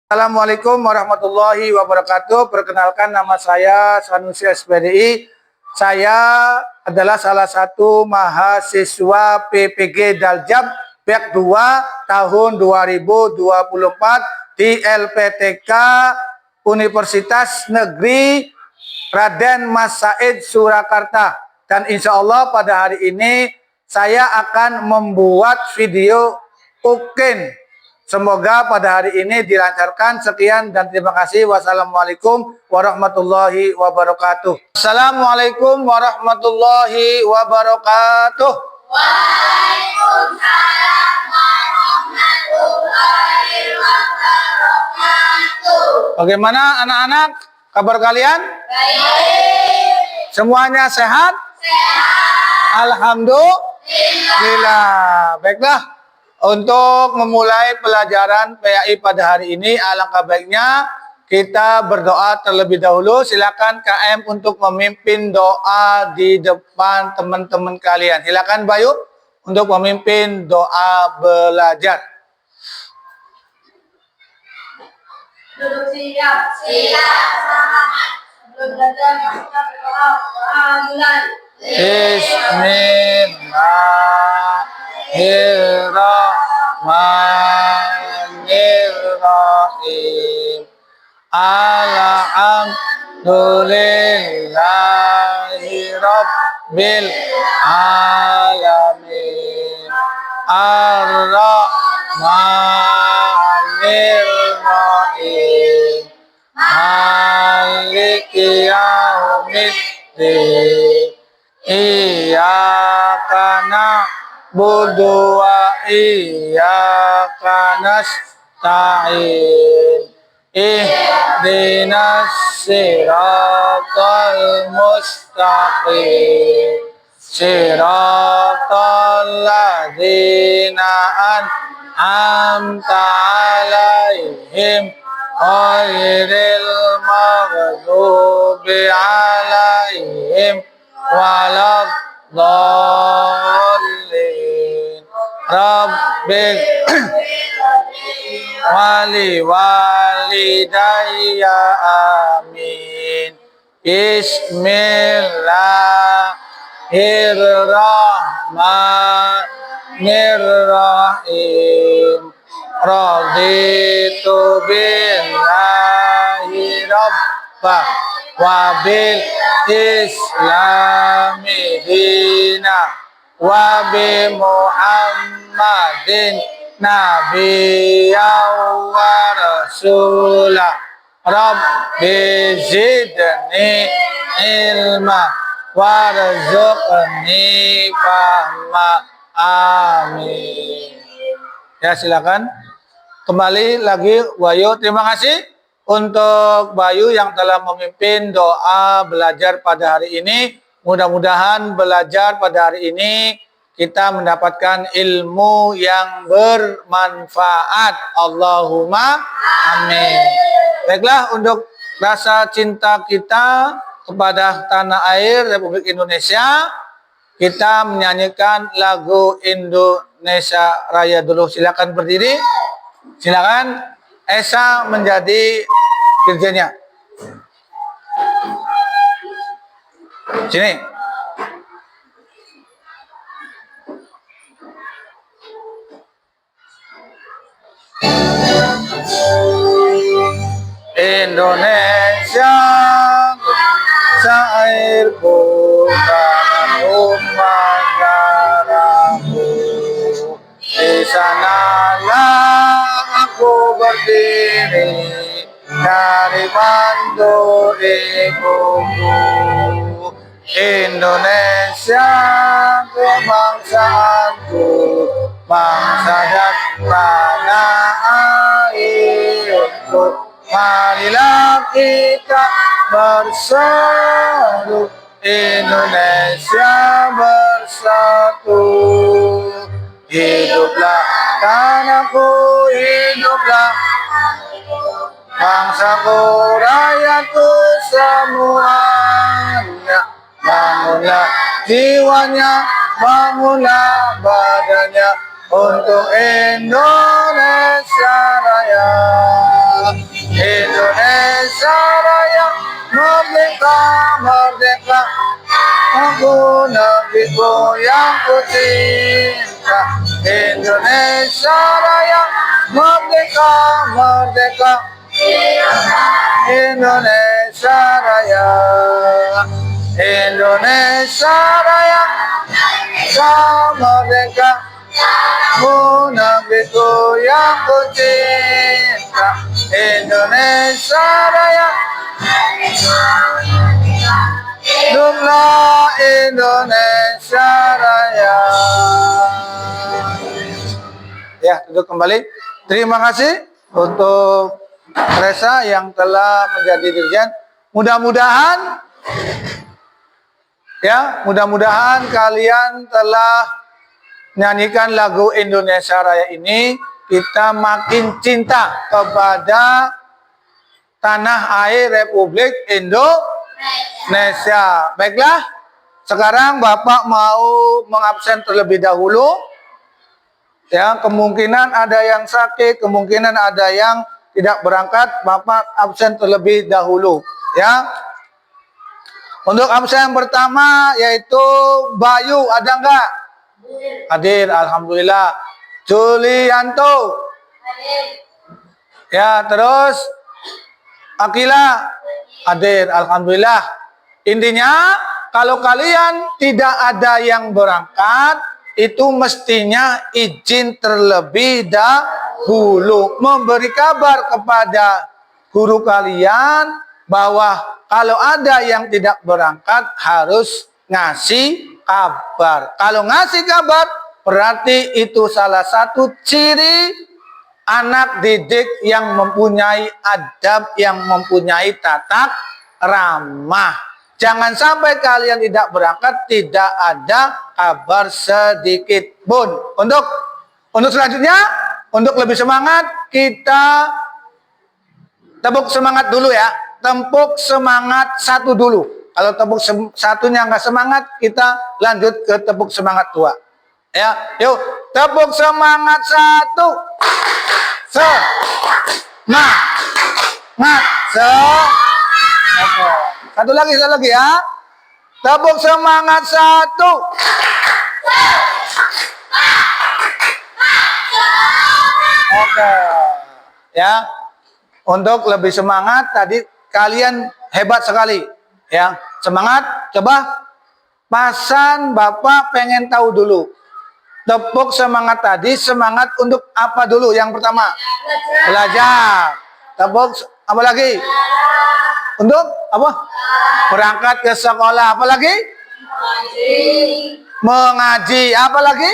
Assalamualaikum warahmatullahi wabarakatuh. Perkenalkan, nama saya Sanusi SPDI. Saya adalah salah satu mahasiswa PPG Daljab PEK 2 tahun 2024 di LPTK Universitas Negeri Raden Mas Said Surakarta. Dan insya Allah pada hari ini saya akan membuat video ukin. Semoga pada hari ini dilancarkan. Sekian dan terima kasih. Wassalamualaikum warahmatullahi wabarakatuh. Assalamualaikum warahmatullahi wabarakatuh. Waalaikumsalam warahmatullahi wabarakatuh. Bagaimana anak-anak? Kabar kalian? Baik. Semuanya sehat? Sehat. Alhamdulillah. Baiklah. Untuk memulai pelajaran PAI pada hari ini, alangkah baiknya kita berdoa terlebih dahulu. Silakan KM untuk memimpin doa di depan teman-teman kalian. Silakan Bayu untuk memimpin doa belajar. Duduk siap. Siap. Sebelum belajar kita berdoa. Mulai. Bismillahirrahmanirrahim. Alhamdulillahi rabbil alamin. Ar-Rahmanir-Rahim. Maliki yaumiddin. Iyyaka na'budu wa iyyaka nasta'in. Ihdinas siratal mustaqim. Siratal ladzina an'amta 'alaihim ghairil maghdubi 'alaihim waladhdallin. Rabbil walidayya amin. Bismillahirrahmanirrahim. Raditu billahi rabba wa bil islami dina wa bi Muhammadin nabiyyan wa rasulah. Rabbi zidni ilma warzuqni fahma. Amin. Ya, silakan. Kembali lagi Bayu. Terima kasih untuk Bayu yang telah memimpin doa belajar pada hari ini. Mudah-mudahan belajar pada hari ini kita mendapatkan ilmu yang bermanfaat. Allahumma amin. Baiklah, untuk rasa cinta kita kepada tanah air Republik Indonesia, kita menyanyikan lagu Indonesia Raya dulu. Silakan berdiri. Silakan Esa menjadi dirjennya. Sini. Indonesia sairku dan umat darahku, di sanalah aku berdiri dari bantu ibuku. Indonesia kebangsaanku, bangsa dan tanah airku. Marilah kita bersatu, Indonesia bersatu. Hiduplah tanahku, hiduplah bangsaku, rakyatku semuanya. Bangunlah jiwanya, bangunlah badannya untuk Indonesia Raya. merdeka, merdeka. Aku negeriku yang ku cinta, Indonesia Raya. Merdeka, merdeka. Indonesia Raya. Indonesia Raya. Merdeka. Aku negeriku yang ku cinta, Indonesia Raya. Hiduplah Indonesia Raya. Ya, duduk kembali. Terima kasih untuk Reza yang telah menjadi dirjen. Mudah-mudahan kalian telah nyanyikan lagu Indonesia Raya ini, kita makin cinta kepada tanah air Republik Indonesia. Baiklah, sekarang Bapak mau mengabsen terlebih dahulu. Ya, kemungkinan ada yang sakit, kemungkinan ada yang tidak berangkat, Bapak absen terlebih dahulu. Ya. Untuk absen yang pertama yaitu Bayu, ada enggak? Hadir, alhamdulillah. Julianto. Hadir. Ya, terus Akila. Hadir, alhamdulillah. Intinya kalau kalian tidak ada yang berangkat, itu mestinya izin terlebih dahulu, memberi kabar kepada guru kalian bahwa kalau ada yang tidak berangkat harus ngasih kabar. Kalau ngasih kabar berarti itu salah satu ciri anak didik yang mempunyai adab, yang mempunyai tata ramah. Jangan sampai kalian tidak berangkat tidak ada kabar sedikit pun. Untuk selanjutnya, untuk lebih semangat, kita tepuk semangat dulu ya. Tepuk semangat satu dulu. Kalau tepuk satunya nggak semangat, kita lanjut ke tepuk semangat dua. Ya, yuk tepuk semangat satu. Semangat. Satu lagi ya. Tepuk semangat satu. Oke. Ya. Untuk lebih semangat tadi kalian hebat sekali. Ya. Semangat. Coba pasan Bapak pengen tahu dulu. Tepuk semangat tadi, semangat untuk apa dulu? Yang pertama, belajar. Tepuk apa lagi? Untuk apa? Berangkat ke sekolah. Apa lagi? Mengaji. Apa lagi?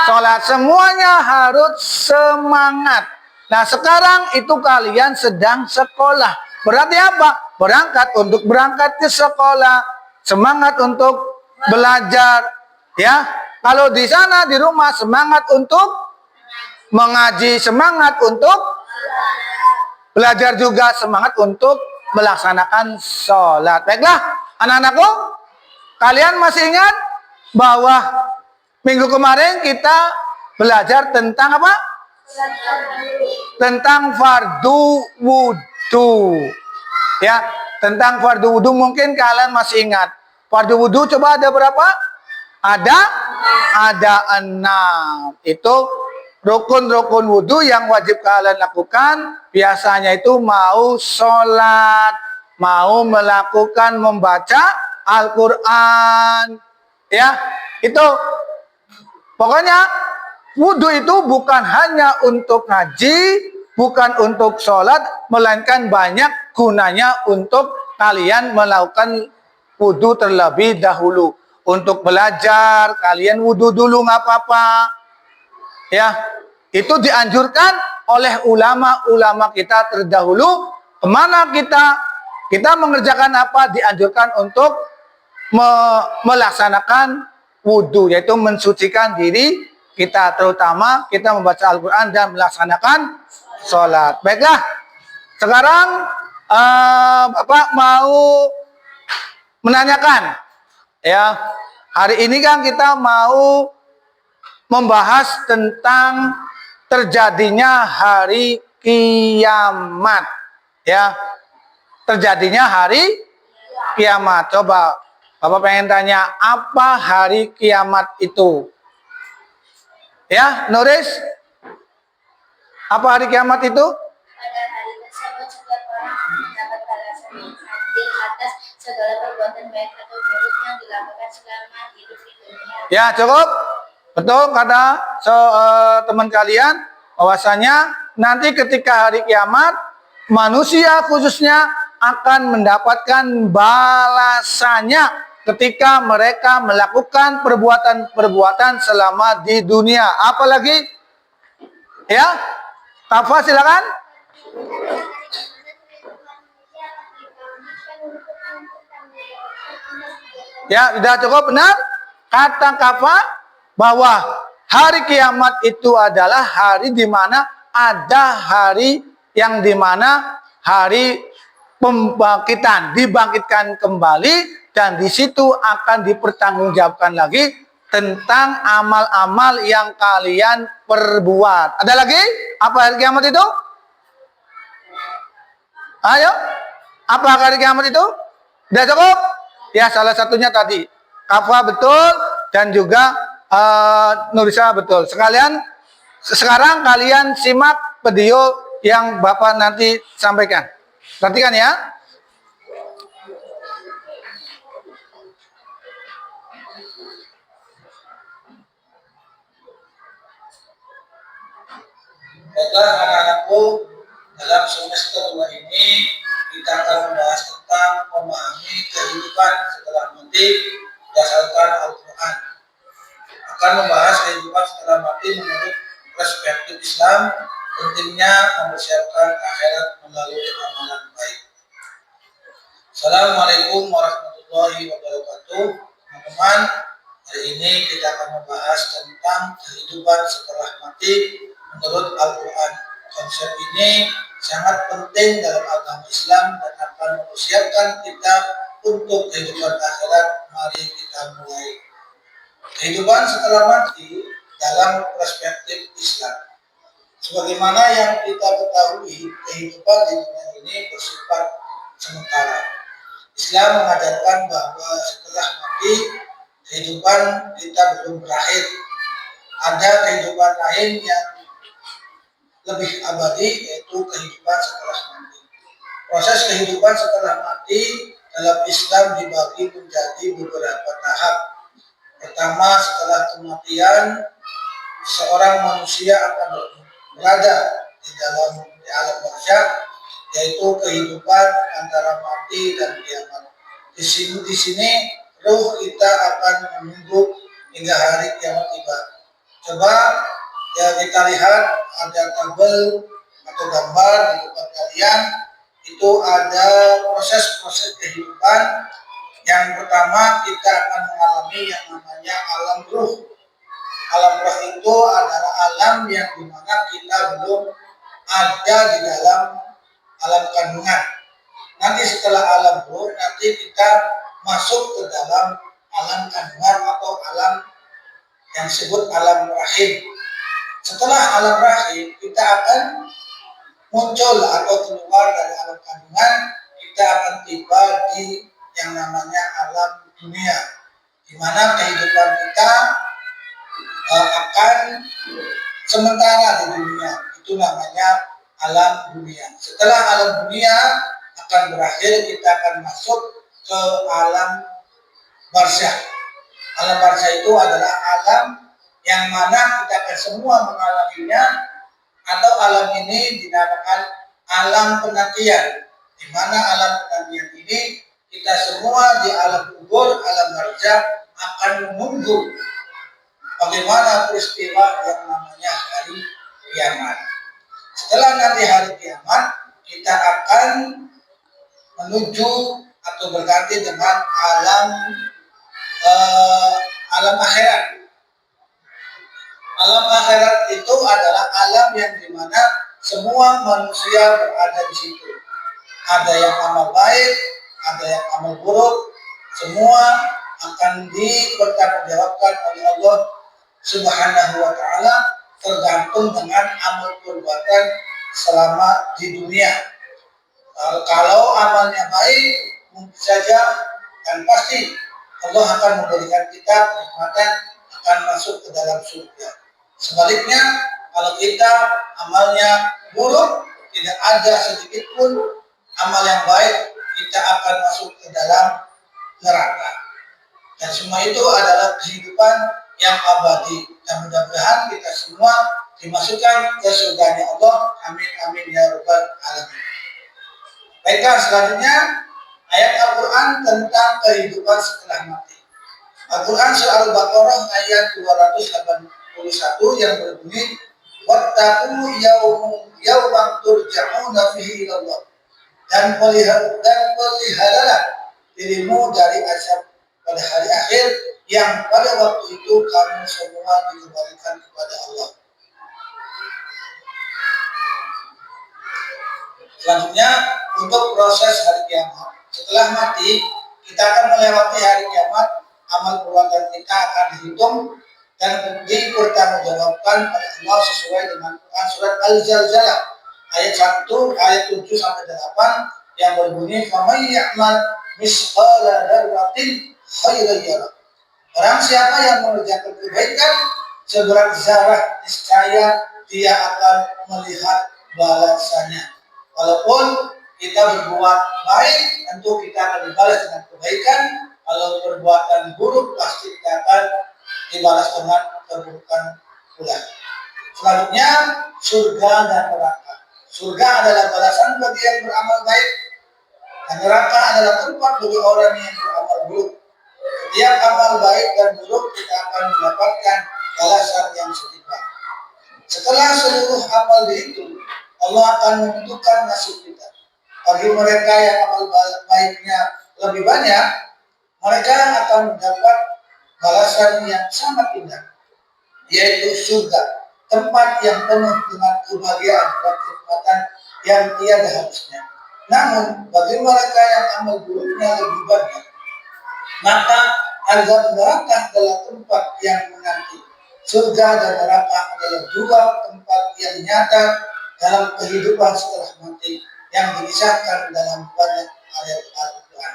Sholat. Semuanya harus semangat. Nah, sekarang itu kalian sedang sekolah. Berarti apa? Berangkat ke sekolah. Semangat untuk belajar. Ya. Kalau di sana di rumah semangat untuk mengaji, semangat untuk belajar juga, semangat untuk melaksanakan sholat. Baiklah, anak-anakku, kalian masih ingat bahwa minggu kemarin kita belajar tentang apa? Tentang fardu wudu. Ya, tentang fardu wudu mungkin kalian masih ingat. Fardu wudu coba ada berapa? Ada 6. Itu rukun-rukun wudhu yang wajib kalian lakukan. Biasanya itu mau sholat, mau melakukan membaca Al-Quran. Ya, itu pokoknya wudhu itu bukan hanya untuk ngaji, bukan untuk sholat, melainkan banyak gunanya untuk kalian melakukan wudhu terlebih dahulu. Untuk belajar, kalian wudhu dulu nggak apa-apa. Ya, itu dianjurkan oleh ulama-ulama kita terdahulu. Kemana kita mengerjakan apa? Dianjurkan untuk melaksanakan wudhu, yaitu mensucikan diri kita, terutama kita membaca Al-Quran dan melaksanakan sholat. Baiklah, sekarang Bapak mau menanyakan. Ya, hari ini kan kita mau membahas tentang terjadinya hari kiamat. Ya, terjadinya hari kiamat. Coba Bapak pengen tanya, apa hari kiamat itu? Ya, nulis. Apa hari kiamat itu? Pada hari tersebut setiap orang akan mendapat balasan yang adil atas segala perbuatan baik atau buruk yang dilakukan selama hidup di dunia. Ya, cukup. Betul kata teman kalian bahwasanya nanti ketika hari kiamat manusia khususnya akan mendapatkan balasannya ketika mereka melakukan perbuatan-perbuatan selama di dunia. Apalagi? Ya, Tafa silakan. Ya, sudah cukup benar. Kata Kafa bahwa hari kiamat itu adalah hari di mana ada hari yang di mana hari pembangkitan, dibangkitkan kembali, dan di situ akan dipertanggungjawabkan lagi tentang amal-amal yang kalian perbuat. Ada lagi? Apa hari kiamat itu? Ayo, apa hari kiamat itu? Sudah cukup? Ya, salah satunya tadi Kafa betul dan juga Nurisa betul. Sekarang kalian simak video yang Bapak nanti sampaikan. Perhatikan ya. Baiklah anak-anakku, dalam semester 2 ini kita akan membahas tentang memahami kehidupan setelah mati berdasarkan Al-Quran. Akan membahas kehidupan setelah mati menurut perspektif Islam, pentingnya mempersiapkan akhirat melalui amalan baik. Assalamualaikum warahmatullahi wabarakatuh. Teman-teman, hari ini kita akan membahas tentang kehidupan setelah mati menurut Al-Quran. Konsep ini sangat penting dalam agama Islam dan akan mempersiapkan kita untuk kehidupan akhirat. Mari kita mulai. Kehidupan setelah mati dalam perspektif Islam. Sebagaimana yang kita ketahui, kehidupan di dunia ini bersifat sementara. Islam mengajarkan bahwa setelah mati, kehidupan kita belum berakhir. Ada kehidupan lain yang lebih abadi, yaitu kehidupan setelah mati. Proses kehidupan setelah mati dalam Islam dibagi menjadi beberapa tahap. Pertama, setelah kematian, seorang manusia akan berada di alam barzakh, yaitu kehidupan antara mati dan kiamat. Di sini ruh kita akan menunggu hingga hari kiamat tiba. Coba ya kita lihat, ada tabel atau gambar di depan kalian. Itu ada proses-proses kehidupan. Yang pertama, kita akan mengalami yang namanya alam ruh. Alam ruh itu adalah alam yang dimana kita belum ada di dalam alam kandungan. Nanti setelah alam ruh, nanti kita masuk ke dalam alam kandungan atau alam yang disebut alam rahim. Setelah alam rahim, kita akan muncul atau keluar dari alam kandungan, kita akan tiba di yang namanya alam dunia, di mana kehidupan kita akan sementara di dunia. Itu namanya alam dunia. Setelah alam dunia akan berakhir, kita akan masuk ke alam barzakh. Alam barzakh itu adalah alam yang mana kita akan semua mengalaminya, atau alam ini dinamakan alam penantian, di mana alam penantian ini kita semua di alam kubur, alam barzakh akan menunggu bagaimana peristiwa yang namanya hari kiamat. Setelah nanti hari kiamat, kita akan menuju atau berganti dengan alam akhirat. Alam akhirat itu adalah alam yang dimana semua manusia berada di situ. Ada yang amal baik, ada yang amal buruk, semua akan dipertanggungjawabkan oleh Allah Subhanahu wa Ta'ala, tergantung dengan amal perbuatan selama di dunia. Kalau amalnya baik, mungkin saja dan pasti Allah akan memberikan kita kenikmatan akan masuk ke dalam surga. Sebaliknya, kalau kita amalnya buruk, tidak ada sedikit pun amal yang baik, kita akan masuk ke dalam neraka. Dan semua itu adalah kehidupan yang abadi. Dan mudah-mudahan kita semua dimasukkan ke surganya Allah. Amin amin ya rabbal alamin. Baiklah, selanjutnya ayat Al-Quran tentang kehidupan setelah mati. Al-Quran surah Al-Baqarah ayat 281 yang berbunyi, wattaqu yawman turja'una fihi ilallah. Dan peliharalah dirimu dari azab pada hari akhir yang pada waktu itu kamu semua dikembalikan kepada Allah. Selanjutnya, untuk proses hari kiamat. Setelah mati, kita akan melewati hari kiamat, amal perbuatan kita akan dihitung dan dipertanggungjawabkan oleh Allah sesuai dengan Quran surat Al-Zalzalah ayat 1 ayat 7 sampai 8 yang berbunyi, faman ya'mal misqala dzarratin khairan yarah. Orang siapa yang mengerjakan kebaikan seberat zarah, niscaya dia akan melihat balasannya. Walaupun kita berbuat baik, tentu kita akan dibalas dengan kebaikan. Kalau perbuatan buruk, pasti kita akan dibalas dengan keburukan pula. Selanjutnya, surga dan neraka. Surga adalah balasan bagi yang beramal baik, dan neraka adalah tempat bagi orang yang beramal buruk. Setiap amal baik dan buruk kita akan mendapatkan balasan yang setimpal. Setelah seluruh amal dihitung, Allah akan menentukan nasib kita. Bagi mereka yang amal baiknya lebih banyak, mereka akan mendapat balasan yang sangat indah, yaitu surga, tempat yang penuh dengan kebahagiaan dan kenikmatan yang tiada habisnya. Namun, bagi mereka yang amal buruknya lebih banyak, maka azab neraka adalah tempat yang menanti. Surga dan neraka adalah dua tempat yang nyata dalam kehidupan setelah mati yang dikisahkan dalam banyak ayat Al-Quran.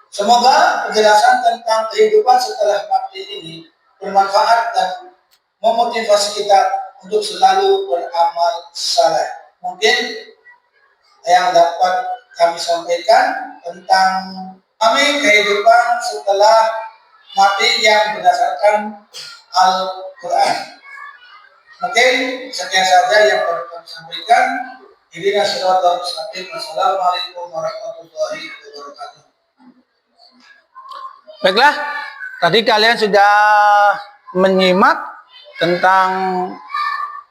Semoga penjelasan tentang kehidupan setelah mati ini bermanfaat dan memotivasi kita untuk selalu beramal saleh. Mungkin yang dapat kami sampaikan tentang kehidupan setelah mati yang berdasarkan Al-Quran. Mungkin sekian saja yang dapat kami sampaikan. Ihdinas siratal mustaqim. Wassalamualaikum warahmatullahi wabarakatuh. Baiklah, tadi kalian sudah menyimak tentang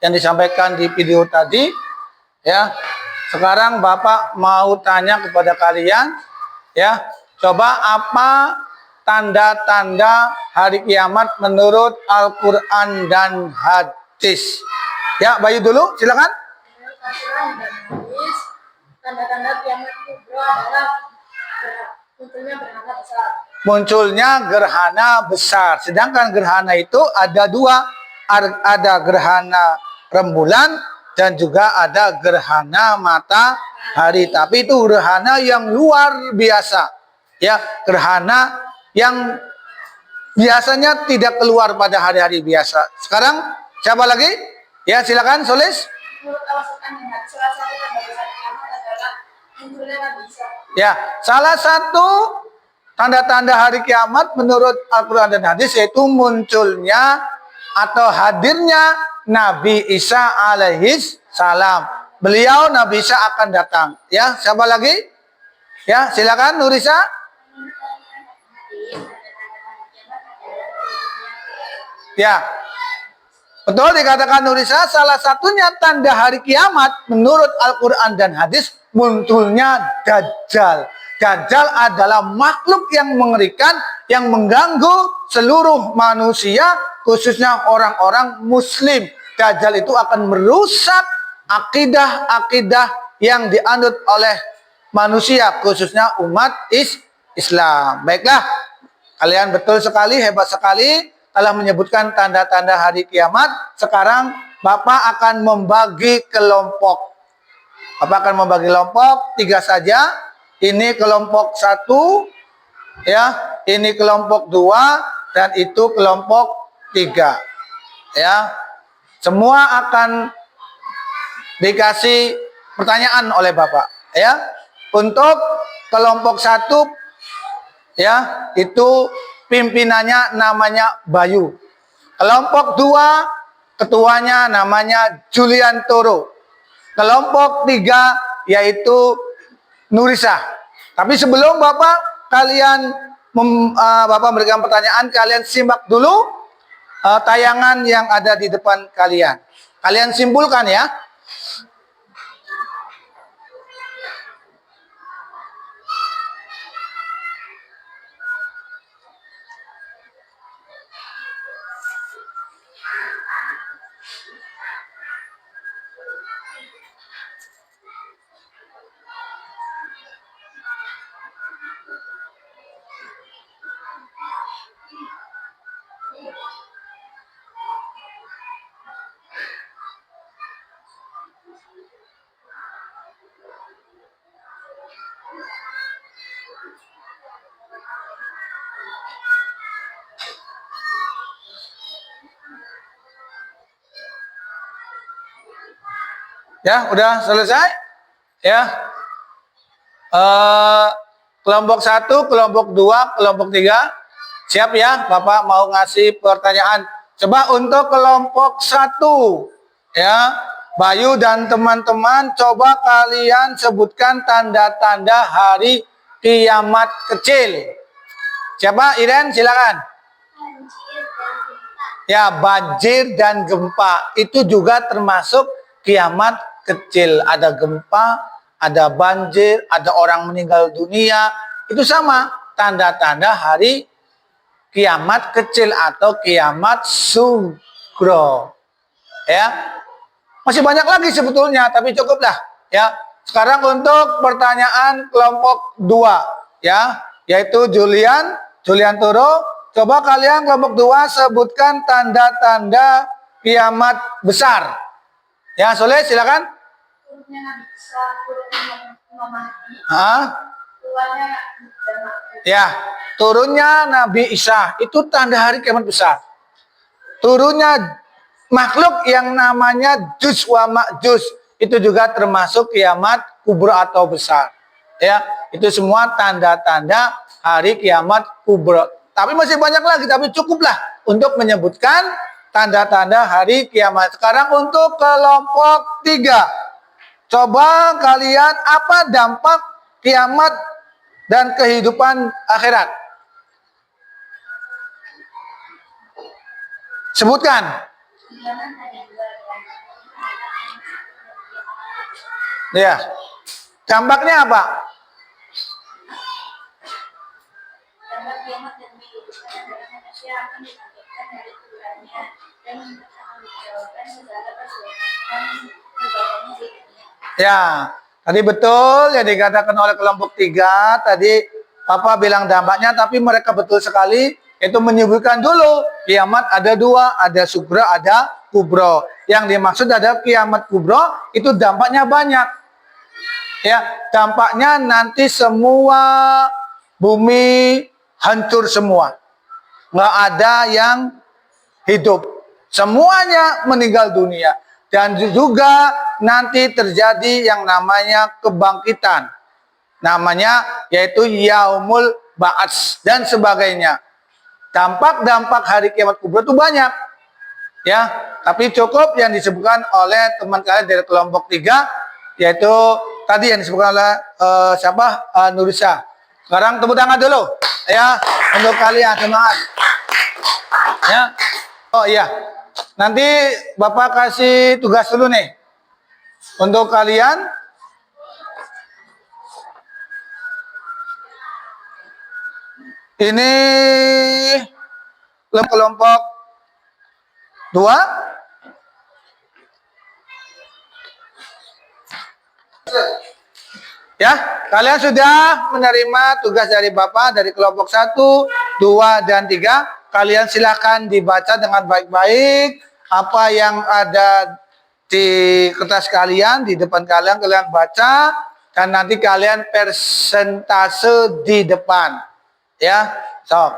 yang disampaikan di video tadi, ya. Sekarang Bapak mau tanya kepada kalian, ya. Coba apa tanda-tanda hari kiamat menurut Al-Quran dan hadis? Ya, Bayu dulu, silakan. Al-Quran dan hadis, tanda-tanda kiamat kubra adalah munculnya gerhana besar. Munculnya gerhana besar. Sedangkan gerhana itu ada dua. Ada gerhana rembulan dan juga ada gerhana matahari. Tapi itu gerhana yang luar biasa. Ya, gerhana yang biasanya tidak keluar pada hari-hari biasa. Sekarang siapa lagi? Ya, silakan Solis. Menurut Al-Quran dan hadis, salah satu tanda besar kiamat adalah munculnya Nabi Isa. Ya, salah satu tanda-tanda hari kiamat menurut Al-Quran dan hadis yaitu munculnya atau hadirnya Nabi Isa alaihis salam. Beliau Nabi Isa akan datang. Ya, siapa lagi? Ya, silakan Nurisa. Ya, betul dikatakan Nurisa, salah satunya tanda hari kiamat menurut Al-Quran dan hadis munculnya Dajjal. Dajjal adalah makhluk yang mengerikan yang mengganggu seluruh manusia, khususnya orang-orang muslim. Dajjal itu akan merusak akidah-akidah yang dianut oleh manusia, khususnya umat Islam. Baiklah, kalian betul sekali, hebat sekali telah menyebutkan tanda-tanda hari kiamat. Sekarang Bapak akan membagi kelompok. Bapak akan membagi kelompok 3 saja. Ini kelompok 1, ya, ini kelompok 2, dan itu kelompok 3. Ya. Semua akan dikasih pertanyaan oleh Bapak, ya. Untuk kelompok 1, ya, itu pimpinannya namanya Bayu. Kelompok 2, ketuanya namanya Julian Toro. Kelompok 3 yaitu Nurisa. Tapi sebelum Bapak kalian Bapak memberikan pertanyaan, kalian simak dulu tayangan yang ada di depan kalian. Kalian simpulkan ya. Ya, udah selesai? Ya. Kelompok 1, kelompok 2, kelompok 3. Siap ya? Bapak mau ngasih pertanyaan. Coba untuk kelompok 1, ya. Bayu dan teman-teman, coba kalian sebutkan tanda-tanda hari kiamat kecil. Siapa? Iren, silakan. Ya, banjir dan gempa itu juga termasuk kiamat kecil. Ada gempa, ada banjir, ada orang meninggal dunia. Itu sama tanda-tanda hari kiamat kecil atau kiamat sugro. Ya. Masih banyak lagi sebetulnya, tapi cukuplah ya. Sekarang untuk pertanyaan kelompok 2, ya, yaitu Julian Toro. Coba kalian kelompok 2 sebutkan tanda-tanda kiamat besar. Ya, Soleh silakan. Turunnya Nabi Isa, turunnya Imam Mahdi, Hah? keluarnya Ya, turunnya Nabi Isa itu tanda hari kiamat besar. Turunnya makhluk yang namanya Juz wa Ma'juz itu juga termasuk kiamat kubra atau besar. Ya, itu semua tanda-tanda hari kiamat kubra. Tapi masih banyak lagi, tapi cukuplah untuk menyebutkan tanda-tanda hari kiamat. Sekarang untuk kelompok 3. Coba kalian apa dampak kiamat dan kehidupan akhirat? Sebutkan. Ya. Dampaknya apa? dampak kiamat dan kehidupan adalah manusia akan dibangkitkan dari kuburannya dan mempertanggungjawabkan segala perbuatan perbuatannya di dunia. Ya, tadi betul yang dikatakan oleh kelompok 3. Tadi Papa bilang dampaknya, tapi mereka betul sekali. Itu menyebutkan dulu kiamat ada 2, ada sugro, ada kubro. Yang dimaksud ada kiamat kubro itu dampaknya banyak. Ya, dampaknya nanti semua bumi hancur semua. Nggak ada yang hidup. Semuanya meninggal dunia. Dan juga nanti terjadi yang namanya kebangkitan. Namanya yaitu Yaumul Ba'ats dan sebagainya. Dampak-dampak hari kiamat kubra itu banyak. Ya, tapi cukup yang disebutkan oleh teman kalian dari kelompok 3, yaitu tadi yang disebutkan oleh Nurisa. Sekarang tepuk tangan dulu ya untuk kalian, semangat. Ya. Oh iya. Nanti Bapak kasih tugas dulu nih. Untuk kalian ini kelompok 2. Ya, kalian sudah menerima tugas dari Bapak dari kelompok 1, 2, dan 3. Kalian silakan dibaca dengan baik-baik apa yang ada di kertas kalian, di depan kalian, kalian baca, dan nanti kalian persentase di depan. Ya, so,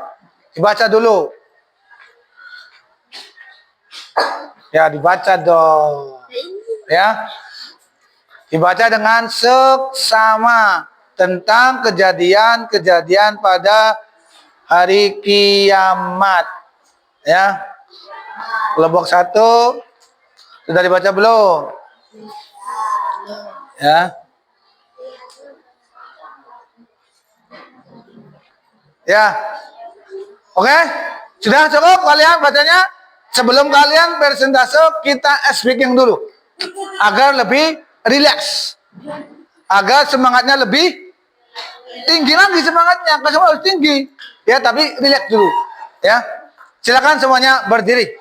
dibaca dulu. Ya, dibaca dong. Ya, dibaca dengan seksama tentang kejadian-kejadian pada hari kiamat. Ya, kelompok 1 sudah dibaca belum? Ya. Ya. Oke? Sudah cukup kalian bacanya? Sebelum kalian persentase, kita speaking dulu. Agar lebih rileks. Agar semangatnya lebih tinggi lagi semangatnya. Kan semua harus tinggi. Ya, tapi rileks dulu. Ya. Silakan semuanya berdiri.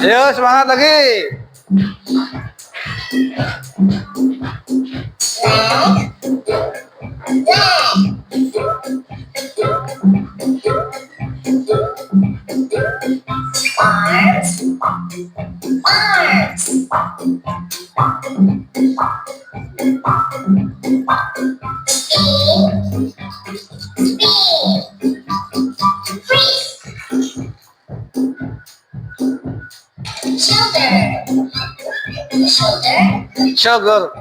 Ayo semangat lagi. Sugar.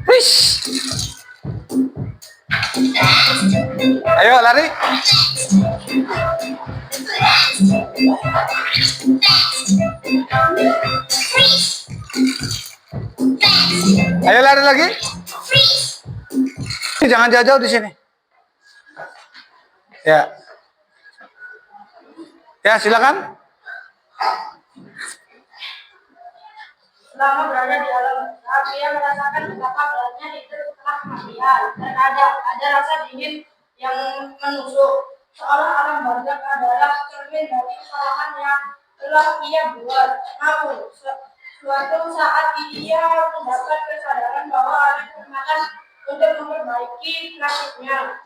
Fish. Ayo lari. Ayo lari lagi. Jangan jauh-jauh di sini. Ya. Ya, silakan. Selama berada di alam besar, dia merasakan betapa beratnya hidup setelah kematian dan ada rasa dingin yang menusuk. Seolah alam barzakh adalah cermin dari kesalahan yang telah ia buat. Namun, suatu saat ia mendapat kesadaran bahwa ada kesempatan untuk memperbaiki nasibnya.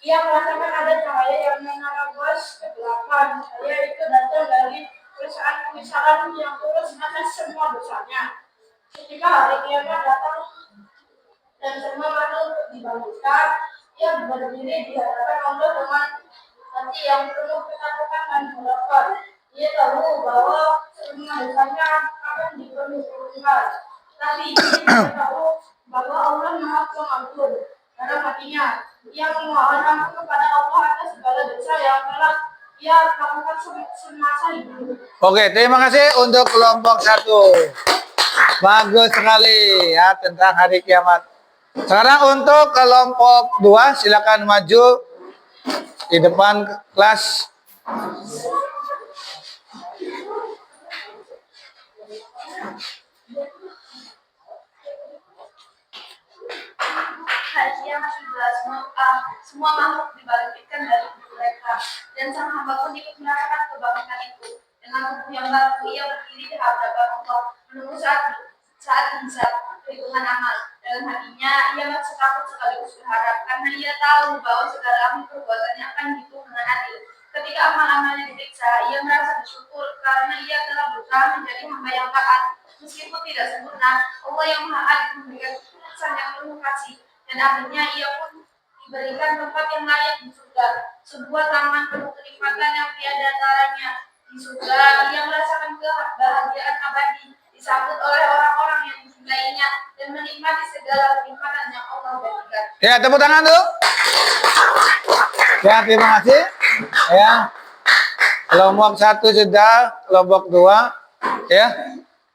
Ia merasakan ada cahaya yang menerobos kegelapan. Cahaya itu datang dari perusahaan penyesalan yang tulus atas semua dosanya. Ketika hari kiamat datang dan semua makhluk untuk dibangunkan, ia berdiri di hadapan Allah dengan hati yang penuh ketakutan dan harapan. Ia tahu bahwa semua dosanya akan dipenuhi, tapi ia tidak tahu bahwa Allah Maha Pengampun. dalam hatinya. Ia memohon ampun kepada Allah atas segala dosa yang telah ia lakukan semasa hidup. Oke, terima kasih untuk kelompok 1. Bagus sekali ya tentang hari kiamat. Sekarang untuk kelompok 2, silakan maju di depan kelas. Yang sudah semua makhluk dibangkitkan dari mereka, dan sang hamba pun ikut merasakan kebangkitan itu. Dengan tubuh yang baru, ia berdiri di hadapan Allah, menunggu saat hisab perhitungan amal. Dalam hatinya, ia merasa takut sekaligus berharap, karena ia tahu bahwa segala amal perbuatannya akan dihitung dengan adil. Ketika amal-amalnya diperiksa, ia merasa bersyukur karena ia telah berusaha menjadi hamba yang taat. Meskipun tidak sempurna, Allah yang Maha Adil memberikan keputusan yang penuh kasih, dan akhirnya ia pun diberikan tempat yang layak di surga, sebuah taman penuh kenikmatan yang tiada taranya. Di surga, ia merasakan kebahagiaan abadi, disambut oleh orang-orang yang dicintainya, dan menikmati segala kenikmatan yang Allah berikan. Ya, tepuk tangan tuh. Ya, terima kasih. Ya. Kelompok 1 sudah, kelompok 2 ya.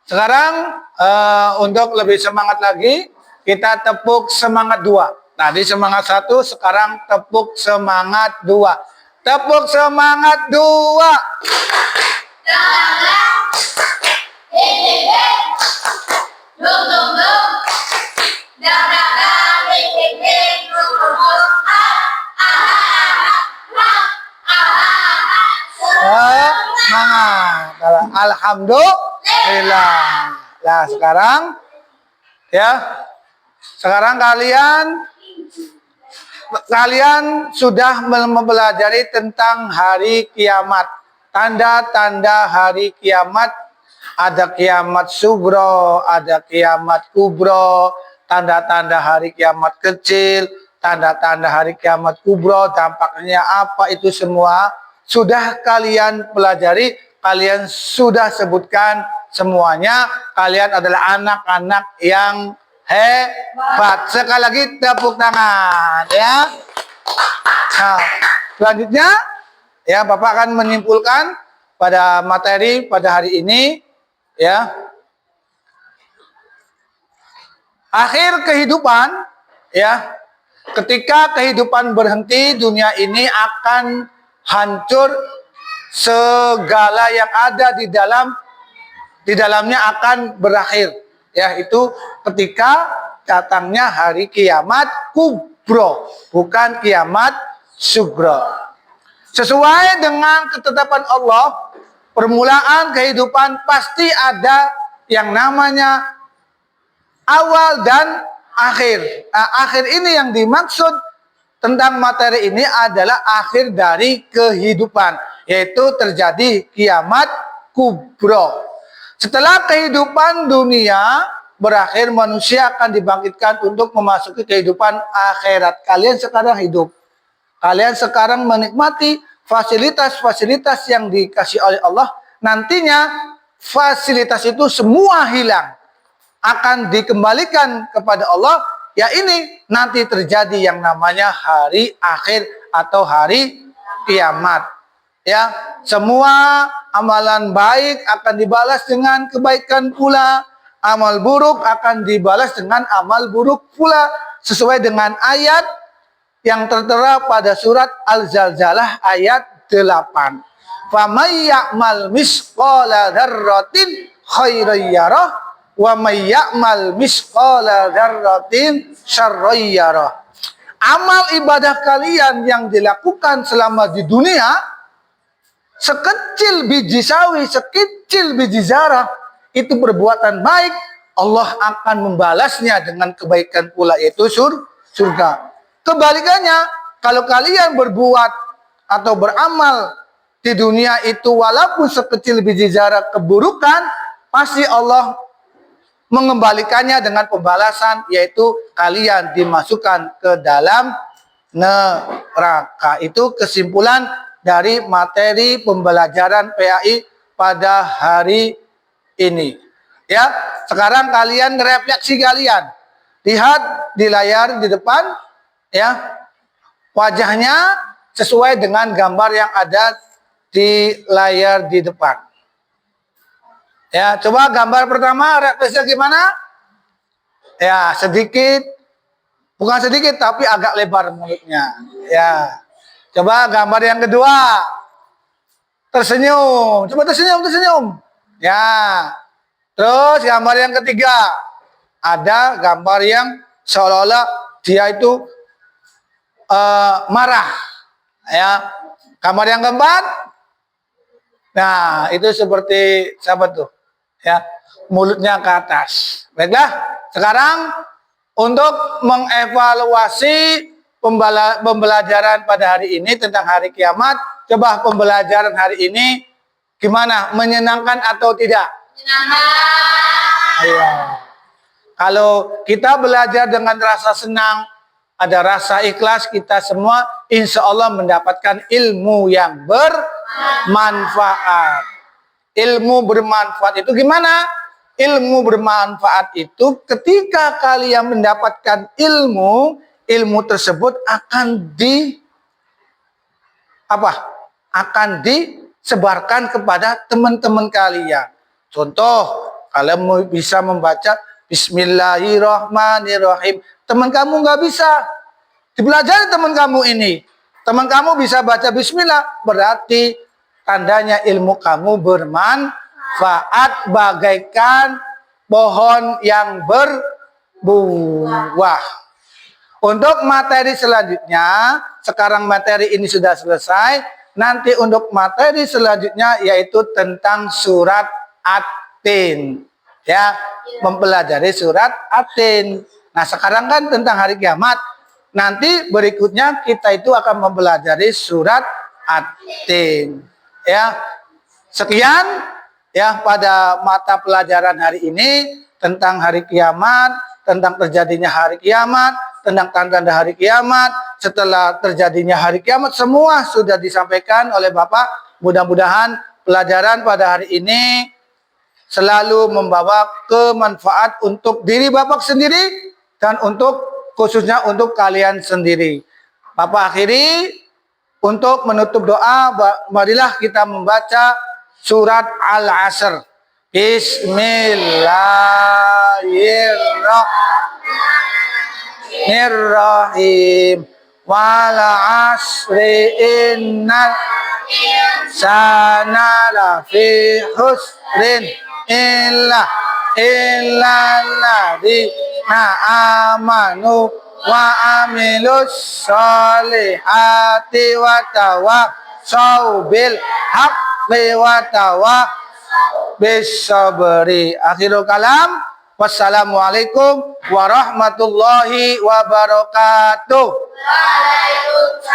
Sekarang untuk lebih semangat lagi, kita tepuk semangat 2. Tadi semangat 1, sekarang tepuk semangat 2. Tepuk semangat 2. Semangat. Alhamdulillah. Nah, sekarang kalian sudah mempelajari tentang hari kiamat. Tanda-tanda hari kiamat, ada kiamat sugro, ada kiamat kubro, tanda-tanda hari kiamat kecil, tanda-tanda hari kiamat kubro, dampaknya apa, itu semua sudah kalian pelajari, kalian sudah sebutkan semuanya. Kalian adalah anak-anak yang hebat. Sekali lagi tepuk tangan ya. Nah, selanjutnya ya Bapak akan menyimpulkan pada materi pada hari ini ya. Akhir kehidupan ya. Ketika kehidupan berhenti, dunia ini akan hancur, segala yang ada di dalamnya akan berakhir. Ya, itu ketika datangnya hari kiamat kubro, bukan kiamat sugro. Sesuai dengan ketetapan Allah, permulaan kehidupan pasti ada yang namanya awal dan akhir. Nah, akhir ini yang dimaksud tentang materi ini adalah akhir dari kehidupan, yaitu terjadi kiamat kubro. Setelah kehidupan dunia berakhir, manusia akan dibangkitkan untuk memasuki kehidupan akhirat. Kalian sekarang hidup. Kalian sekarang menikmati fasilitas-fasilitas yang dikasih oleh Allah. Nantinya fasilitas itu semua hilang. Akan dikembalikan kepada Allah. Ya, ini nanti terjadi yang namanya hari akhir atau hari kiamat. Ya, semua amalan baik akan dibalas dengan kebaikan pula, amal buruk akan dibalas dengan amal buruk pula, sesuai dengan ayat yang tertera pada surat Al-Zalzalah ayat 8. Faman ya'mal misqala dzarratin khairan yarah wa may ya'mal misqala dzarratin syarran yarah. Amal ibadah kalian yang dilakukan selama di dunia, sekecil biji sawi, sekecil biji zarah, itu perbuatan baik, Allah akan membalasnya dengan kebaikan pula, yaitu surga. Kebalikannya, kalau kalian berbuat atau beramal di dunia itu walaupun sekecil biji zarah keburukan, pasti Allah mengembalikannya dengan pembalasan, yaitu kalian dimasukkan ke dalam neraka. Itu kesimpulan dari materi pembelajaran PAI pada hari ini. Ya, sekarang kalian refleksi kalian. Lihat di layar di depan, Ya, wajahnya sesuai dengan gambar yang ada di layar di depan. Ya, coba gambar pertama reaksinya gimana? Ya, sedikit, bukan sedikit tapi agak lebar mulutnya. Ya, coba gambar yang kedua, tersenyum. Coba tersenyum. Ya, terus gambar yang ketiga, ada gambar yang seolah-olah dia itu marah. Ya, gambar yang keempat, nah itu seperti siapa tuh? Ya, mulutnya ke atas. Baiklah, sekarang untuk mengevaluasi pembelajaran pada hari ini tentang hari kiamat, coba pembelajaran hari ini gimana? Menyenangkan atau tidak? Menyenangkan. Ayo. Kalau kita belajar dengan rasa senang, ada rasa ikhlas, kita semua insya Allah mendapatkan ilmu yang bermanfaat. Ilmu bermanfaat itu gimana? Ilmu bermanfaat itu ketika kalian mendapatkan ilmu tersebut akan disebarkan kepada teman-teman kalian. Contoh, kalian bisa membaca Bismillahirrahmanirrahim. Teman kamu nggak bisa, dipelajari teman kamu ini. Teman kamu bisa baca Bismillah, berarti tandanya ilmu kamu bermanfaat bagaikan pohon yang berbuah. Untuk materi selanjutnya, sekarang materi ini sudah selesai. Nanti untuk materi selanjutnya yaitu tentang surat At-Tin. Ya, mempelajari surat At-Tin. Nah, sekarang kan tentang hari kiamat. Nanti berikutnya kita itu akan mempelajari surat At-Tin. Ya, sekian ya pada mata pelajaran hari ini tentang hari kiamat, tentang terjadinya hari kiamat, tentang tanda-tanda hari kiamat. Setelah terjadinya hari kiamat semua sudah disampaikan oleh Bapak. Mudah-mudahan pelajaran pada hari ini selalu membawa kemanfaat untuk diri Bapak sendiri dan untuk khususnya untuk kalian sendiri. Bapak akhiri untuk menutup doa, marilah kita membaca surat Al-Asr. Bismillahirrahmanirrahim. Wal asri innal insana lafi husrin illa alladzina amanu wa amilus solihati wa tawassaw bil haqqi wa tawassaw bis sabri. Akhirul kalam, wassalamualaikum warahmatullahi wabarakatuh. Waalaikumsalam.